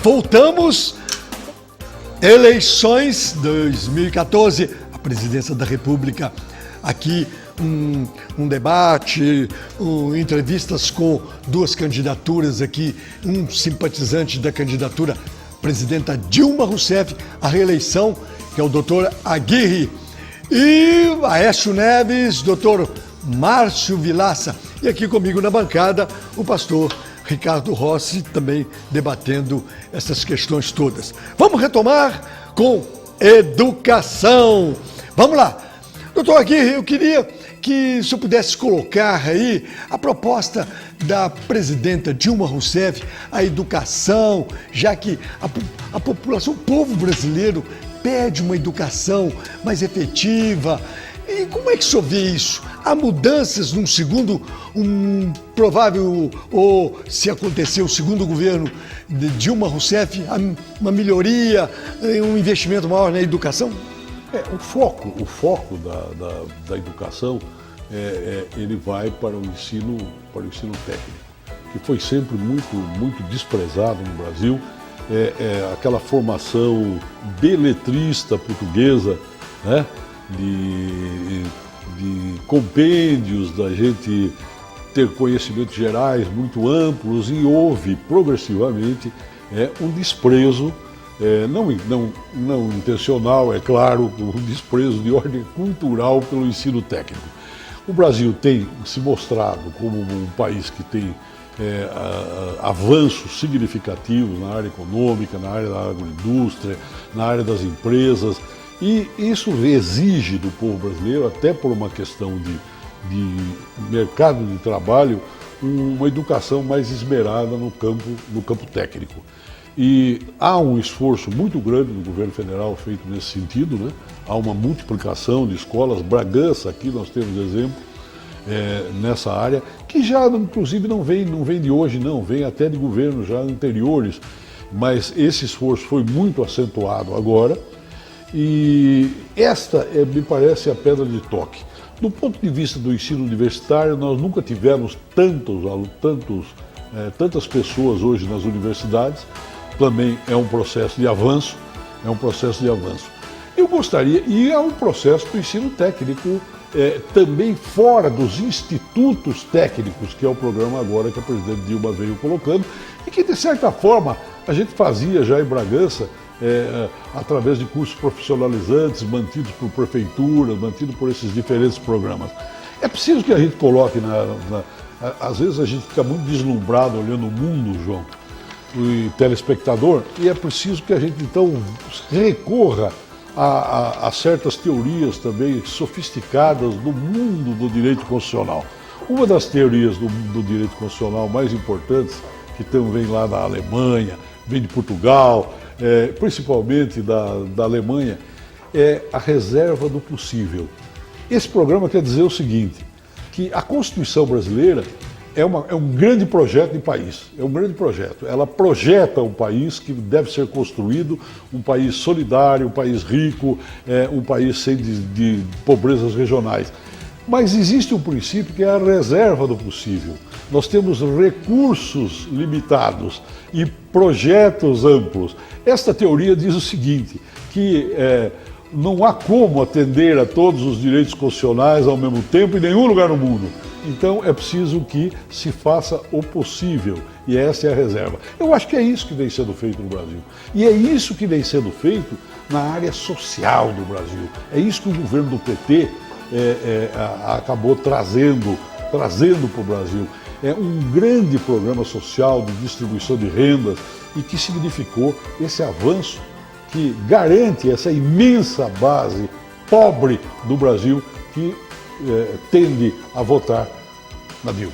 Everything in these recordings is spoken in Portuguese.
voltamos. Eleições 2014, a presidência da República. Aqui um debate, entrevistas com duas candidaturas aqui, um simpatizante da candidatura presidenta Dilma Rousseff, a reeleição, que é o doutor Aguirre, e Aécio Neves, doutor Márcio Vilaça. E aqui comigo na bancada, o pastor Ricardo Rossi, também debatendo essas questões todas. Vamos retomar com educação. Vamos lá. Doutor Aguirre, eu queria que o senhor pudesse colocar aí a proposta da presidenta Dilma Rousseff, a educação, já que a população, o povo brasileiro pede uma educação mais efetiva. E como é que o senhor vê isso? Há mudanças num segundo, provável, ou se acontecer o segundo governo de Dilma Rousseff, uma melhoria, um investimento maior na educação? O foco da educação, ele vai para o ensino técnico, que foi sempre muito desprezado no Brasil. Aquela formação beletrista portuguesa, né? De compêndios, da gente ter conhecimentos gerais muito amplos, e houve progressivamente um desprezo, não intencional, é claro, um desprezo de ordem cultural pelo ensino técnico. O Brasil tem se mostrado como um país que tem avanços significativos na área econômica, na área da agroindústria, na área das empresas, e isso exige do povo brasileiro, até por uma questão de mercado de trabalho, uma educação mais esmerada no campo técnico. E há um esforço muito grande do governo federal feito nesse sentido, né? Há uma multiplicação de escolas. Bragança, aqui nós temos exemplo nessa área, que já inclusive não vem de hoje, não, vem até de governos já anteriores, mas esse esforço foi muito acentuado agora. E esta me parece a pedra de toque. Do ponto de vista do ensino universitário, nós nunca tivemos tantas pessoas hoje nas universidades. Também é um processo de avanço, Eu gostaria, e é um processo do ensino técnico também fora dos institutos técnicos, que é o programa agora que a presidente Dilma veio colocando, e que de certa forma a gente fazia já em Bragança, através de cursos profissionalizantes, mantidos por prefeituras, mantidos por esses diferentes programas. É preciso que a gente coloque às vezes a gente fica muito deslumbrado olhando o mundo, João, o telespectador, e é preciso que a gente então recorra a certas teorias também sofisticadas do mundo do direito constitucional. Uma das teorias do direito constitucional mais importantes, que vem lá da Alemanha, vem de Portugal, principalmente da Alemanha, é a reserva do possível. Esse programa quer dizer o seguinte, que a Constituição brasileira é um grande projeto de país, é um grande projeto. Ela projeta um país que deve ser construído, um país solidário, um país rico, um país sem de pobrezas regionais. Mas existe um princípio que é a reserva do possível. Nós temos recursos limitados e projetos amplos. Esta teoria diz o seguinte, que não há como atender a todos os direitos constitucionais ao mesmo tempo em nenhum lugar no mundo. Então é preciso que se faça o possível, e essa é a reserva. Eu acho que é isso que vem sendo feito no Brasil. E é isso que vem sendo feito na área social do Brasil. É isso que o governo do PT acabou trazendo para o Brasil. É um grande programa social de distribuição de rendas e que significou esse avanço que garante essa imensa base pobre do Brasil que tende a votar na Dilma.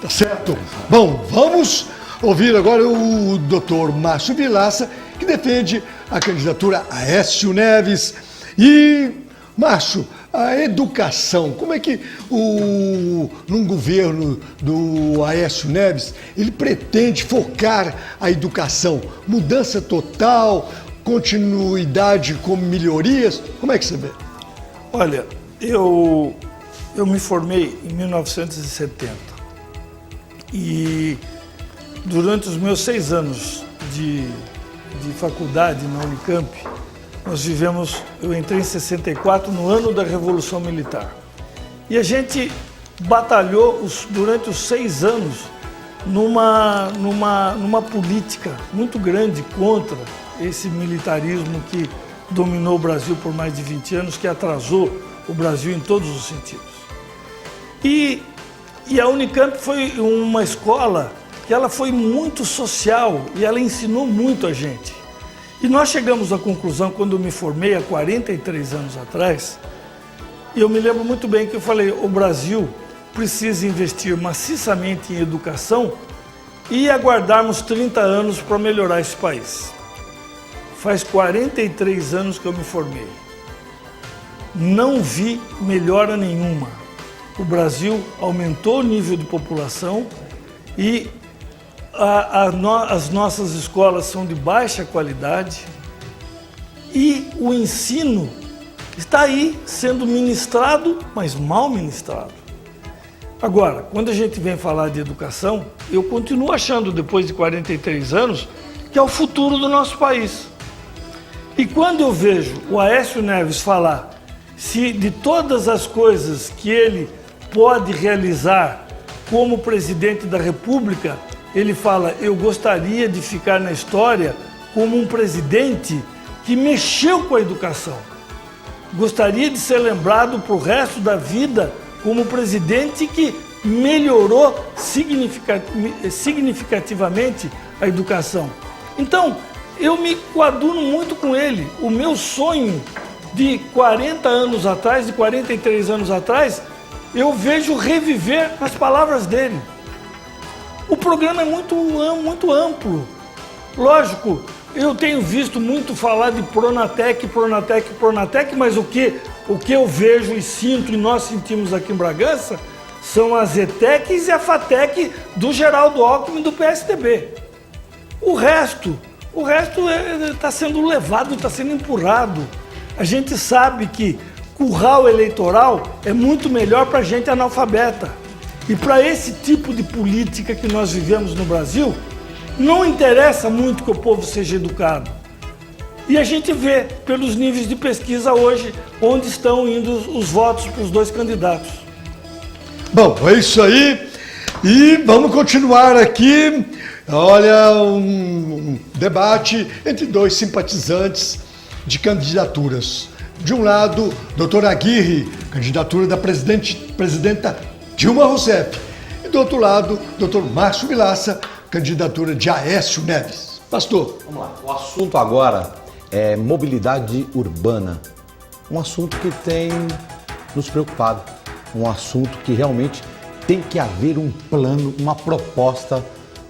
Tá certo. Bom, vamos ouvir agora o doutor Márcio Vilaça, que defende a candidatura Aécio Neves. E, Márcio, a educação, como é que num governo do Aécio Neves, ele pretende focar a educação? Mudança total, continuidade com melhorias? Como é que você vê? Olha, eu me formei em 1970 e durante os meus 6 anos de de faculdade na Unicamp, eu entrei em 64, no ano da Revolução Militar. E a gente batalhou durante os 6 anos numa política muito grande contra esse militarismo que dominou o Brasil por mais de 20 anos, que atrasou o Brasil em todos os sentidos. E a Unicamp foi uma escola que ela foi muito social e ela ensinou muito a gente. E nós chegamos à conclusão, quando eu me formei há 43 anos atrás, e eu me lembro muito bem que eu falei, o Brasil precisa investir maciçamente em educação e aguardarmos 30 anos para melhorar esse país. Faz 43 anos que eu me formei. Não vi melhora nenhuma. O Brasil aumentou o nível de população e as nossas escolas são de baixa qualidade e o ensino está aí sendo ministrado, mas mal ministrado. Agora, quando a gente vem falar de educação, eu continuo achando, depois de 43 anos, que é o futuro do nosso país. E quando eu vejo o Aécio Neves falar de todas as coisas que ele pode realizar como presidente da República, ele fala, eu gostaria de ficar na história como um presidente que mexeu com a educação. Gostaria de ser lembrado para o resto da vida como presidente que melhorou significativamente a educação. Então, eu me coaduno muito com ele. O meu sonho de 40 anos atrás, de 43 anos atrás, eu vejo reviver as palavras dele. O programa é muito amplo. Lógico, eu tenho visto muito falar de Pronatec, mas o que eu vejo e sinto e nós sentimos aqui em Bragança são as ETECs e a FATEC do Geraldo Alckmin do PSDB. O resto está sendo levado, está sendo empurrado. A gente sabe que curral eleitoral é muito melhor para gente analfabeta. E para esse tipo de política que nós vivemos no Brasil, não interessa muito que o povo seja educado. E a gente vê pelos níveis de pesquisa hoje onde estão indo os votos para os 2 candidatos. Bom, é isso aí. E vamos continuar aqui. Olha, um debate entre 2 simpatizantes de candidaturas. De um lado, Dr. Aguirre, candidatura da presidenta Dilma Rousseff. E do outro lado, Dr. Márcio Vilaça, candidatura de Aécio Neves. Pastor. Vamos lá. O assunto agora é mobilidade urbana. Um assunto que tem nos preocupado. Um assunto que realmente tem que haver um plano, uma proposta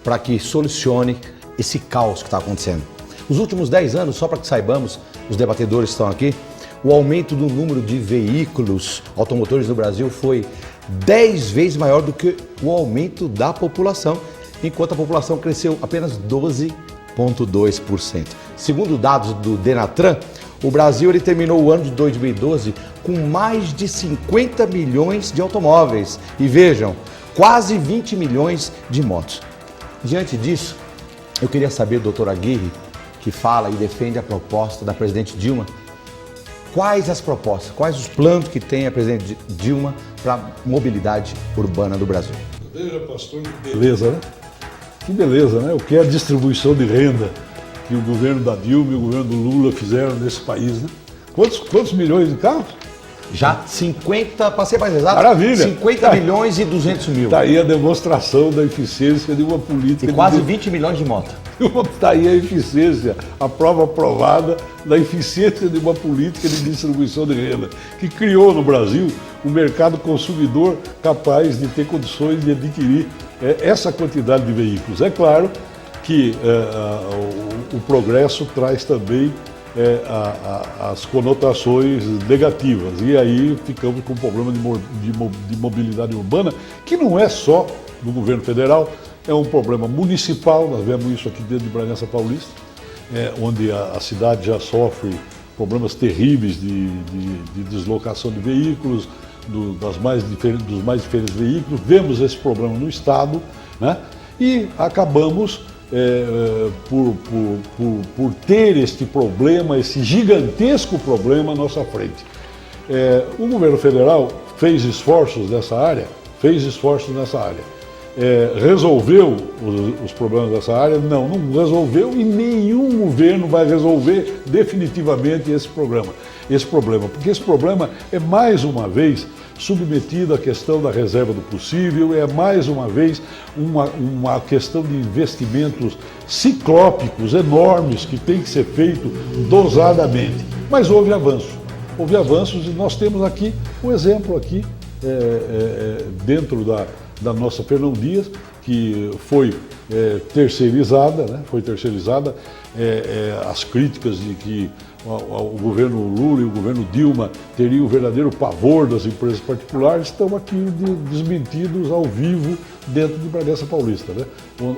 para que solucione esse caos que está acontecendo. Nos últimos 10 anos, só para que saibamos, os debatedores estão aqui, o aumento do número de veículos automotores no Brasil foi 10 vezes maior do que o aumento da população, enquanto a população cresceu apenas 12,2%. Segundo dados do Denatran, o Brasil terminou o ano de 2012 com mais de 50 milhões de automóveis e, vejam, quase 20 milhões de motos. Diante disso, eu queria saber, doutor Aguirre, que fala e defende a proposta da presidente Dilma, quais as propostas, quais os planos que tem a presidente Dilma para a mobilidade urbana do Brasil? Veja, pastor, que beleza, né? Que beleza, né? O que é a distribuição de renda que o governo da Dilma e o governo do Lula fizeram nesse país, né? Quantos milhões de carros? Já 50, para ser mais exato, maravilha. 50 milhões e 200 mil. Está aí a demonstração da eficiência de uma política. E quase 20 milhões de motos. Está aí a eficiência, a prova provada da eficiência de uma política de distribuição de renda, que criou no Brasil um mercado consumidor capaz de ter condições de adquirir essa quantidade de veículos. É claro que o progresso traz também as conotações negativas, e aí ficamos com um problema de mobilidade urbana, que não é só do governo federal, é um problema municipal. Nós vemos isso aqui dentro de Bragança Paulista, onde a cidade já sofre problemas terríveis de deslocação de veículos, dos mais diferentes veículos. Vemos esse problema no estado, né? E acabamos por ter este problema, esse gigantesco problema à nossa frente. O governo federal fez esforços nessa área, resolveu os problemas dessa área? Não resolveu, e nenhum governo vai resolver definitivamente esse problema, porque esse problema é mais uma vez submetido à questão da reserva do possível, é mais uma vez uma questão de investimentos ciclópicos enormes que tem que ser feito dosadamente. Mas houve avanços e nós temos aqui um exemplo aqui dentro da nossa Fernão Dias, que foi terceirizada, né? As críticas de que o governo Lula e o governo Dilma teriam o verdadeiro pavor das empresas particulares, estão aqui desmentidos ao vivo dentro de Bragança Paulista, né?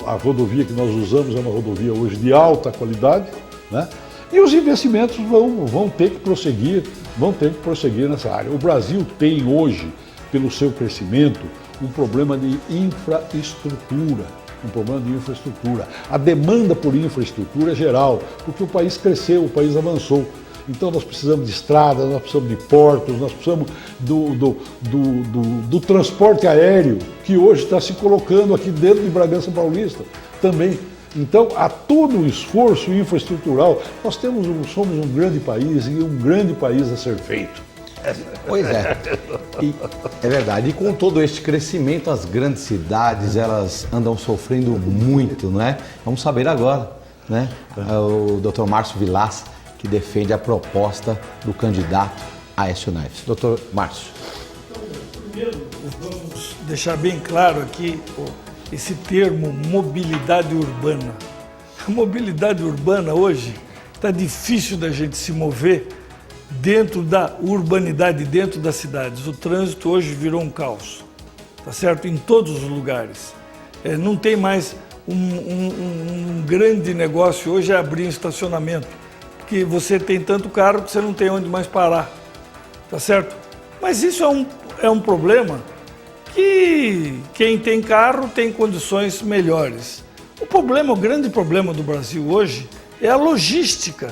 A rodovia que nós usamos é uma rodovia hoje de alta qualidade, né? E os investimentos vão ter que prosseguir nessa área. O Brasil tem hoje, pelo seu crescimento, um problema de infraestrutura. A demanda por infraestrutura é geral, porque o país cresceu, o país avançou. Então nós precisamos de estradas, nós precisamos de portos, nós precisamos do transporte aéreo, que hoje está se colocando aqui dentro de Bragança Paulista também. Então, há todo um esforço infraestrutural. Nós somos um grande país e um grande país a ser feito. Pois é, é verdade. E com todo este crescimento, as grandes cidades, elas andam sofrendo muito, não é? Vamos saber agora, né? O Dr. Márcio Vilaça, que defende a proposta do candidato Aécio Neves. Dr. Márcio. Primeiro, vamos deixar bem claro aqui esse termo mobilidade urbana. A mobilidade urbana hoje está difícil da gente se mover dentro da urbanidade, dentro das cidades. O trânsito hoje virou um caos, tá certo? Em todos os lugares. Não tem mais um grande negócio hoje é abrir um estacionamento, porque você tem tanto carro que você não tem onde mais parar, tá certo? Mas isso é um problema que quem tem carro tem condições melhores. O grande problema do Brasil hoje é a logística,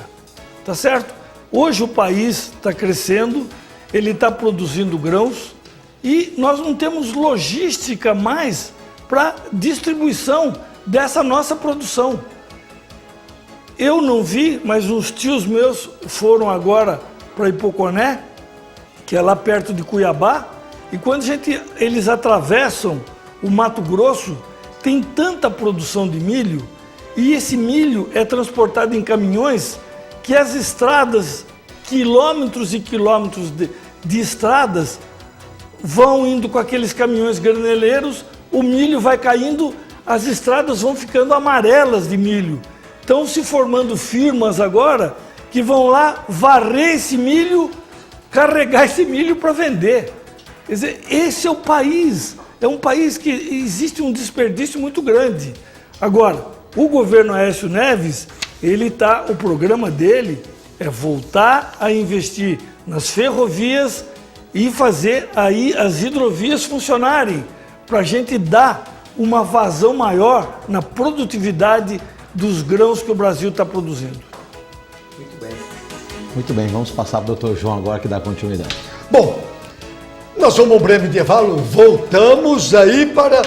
tá certo? Hoje o país está crescendo, ele está produzindo grãos e nós não temos logística mais para distribuição dessa nossa produção. Eu não vi, mas uns tios meus foram agora para Ipoconé, que é lá perto de Cuiabá, e quando eles atravessam o Mato Grosso, tem tanta produção de milho, e esse milho é transportado em caminhões que as estradas, quilômetros e quilômetros de estradas, vão indo com aqueles caminhões graneleiros, o milho vai caindo, as estradas vão ficando amarelas de milho. Estão se formando firmas agora que vão lá varrer esse milho, carregar esse milho para vender. Quer dizer, esse é o país. É um país que existe um desperdício muito grande. Agora, o governo Aécio Neves, o programa dele é voltar a investir nas ferrovias e fazer aí as hidrovias funcionarem, para a gente dar uma vazão maior na produtividade dos grãos que o Brasil está produzindo. Muito bem, vamos passar para o Dr. João agora, que dá continuidade. Bom, nós vamos um breve intervalo, voltamos aí para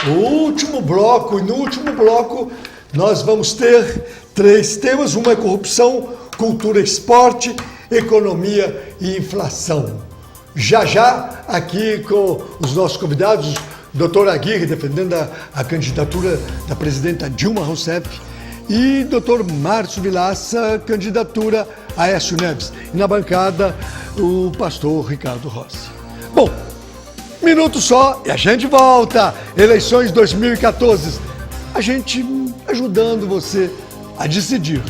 o último bloco, e no último bloco nós vamos ter 3 temas, uma é corrupção, cultura e esporte, economia e inflação. Já aqui com os nossos convidados, Dr. Aguirre defendendo a candidatura da presidenta Dilma Rousseff e Dr. Márcio Vilaça, candidatura a Aécio Neves. E na bancada, o pastor Ricardo Rossi. Bom, minuto só e a gente volta. Eleições 2014. A gente ajudando você a decidir.